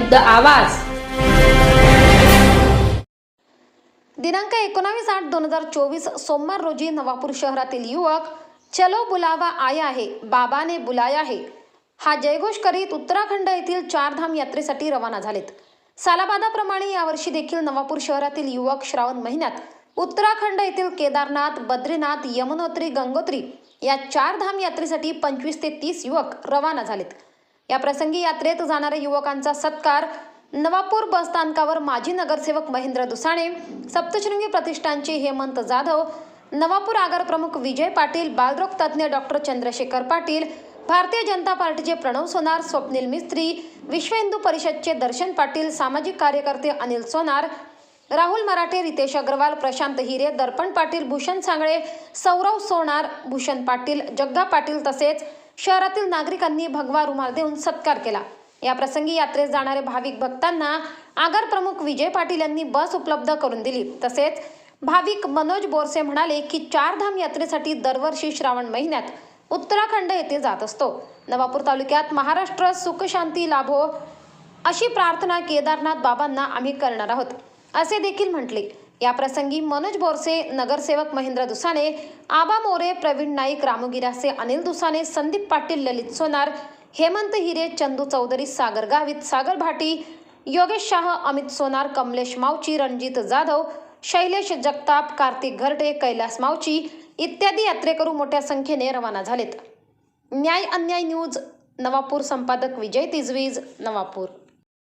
विरुद्ध आवाज। दिनांक 19/8/2024 सोमवार रोजी नवापूर शहरातील युवक चलो बुलावा आया है, बाबाने बुलाया है हा जयघोष करीत उत्तराखंड येथील चारधाम यात्रेसाठी रवाना झालेत। सालाबादाप्रमाणे यावर्षी देखील नवापूर शहरातील युवक श्रावण महिन्यात उत्तराखंड येथील केदारनाथ, बद्रीनाथ, यमुनोत्री, गंगोत्री या चारधाम यात्रेसाठी 25 ते 30 युवक रवाना झालेत। या प्रसंगी यात्रेत जाणाऱ्या युवकांचा सत्कार नवापूर बस स्थानकावर माजी नगरसेवक महेंद्र दुसाणे, सप्तशृंगी प्रतिष्ठानचे हेमंत जाधव, नवापूर आगार प्रमुख विजय पाटील, बालरोग तज्ञ डॉक्टर चंद्रशेखर पाटील, भारतीय जनता पार्टीचे प्रणव सोनार, स्वप्नील मिस्त्री, विश्व हिंदू परिषदचे दर्शन पाटील, सामाजिक कार्यकर्ते अनिल सोनार, राहुल मराठे, रितेश अग्रवाल, प्रशांत हिरे, दर्पण पाटील, भूषण सांगळे, सौरव सोनार, भूषण पाटील, जग्गा पाटील तसेच शहरातील नागरिकांनी भगवा रुमाल देऊन सत्कार केला। या प्रसंगी यात्रेत जाणारे भाविक भक्तांना आगार प्रमुख विजय पाटील यांनी बस उपलब्ध करून दिली। तसेच भाविक मनोज बोरसे म्हणाले की चारधाम यात्रेसाठी दरवर्षी श्रावण महिन्यात उत्तराखंड येथे जात असतो। नवापूर तालुक्यात महाराष्ट्र सुख शांती लाभो अशी प्रार्थना केदारनाथ बाबांना आम्ही करणार आहोत असे देखील म्हटले। या प्रसंगी मनोज बोरसे, नगरसेवक महेंद्र दुसाणे, आबा मोरे, प्रवीण नाईक, रामू गिरासे, अनिल दुसाणे, संदीप पाटील, ललित सोनार, हेमंत हिरे, चंदू चौधरी, सागर गावित, सागर भाटी, योगेश शाह, अमित सोनार, कमलेश मावची, रणजित जाधव, शैलेश जगताप, कार्तिक घरटे, कैलास मावची इत्यादी यात्रेकरू मोठ्या संख्येने रवाना झालेत। न्याय अन्याय न्यूज नवापूर, संपादक विजय तिजवीज, नवापूर।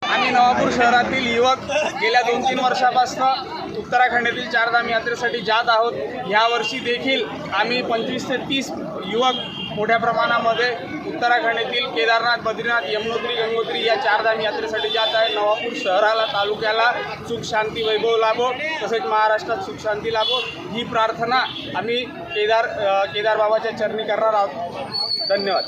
आम्ही नवापूर शहरातील युवक गेल्या 2-3 वर्षापासून उत्तराखंडातील चारधाम यात्रेसाठी जात आहोत। यावर्षी देखील आम्ही 25 ते 30 युवक मोठ्या प्रमाणामध्ये उत्तराखंडातील केदारनाथ, बद्रीनाथ, यमुनोत्री, गंगोत्री या चारधाम यात्रेसाठी जात आहे। नवापूर शहराला, तालुक्याला सुख शांती वैभव लाभो, तसेच महाराष्ट्रात सुख शांती लाभो ही प्रार्थना आम्ही केदार बाबाच्या चरणी करणार आहोत। धन्यवाद।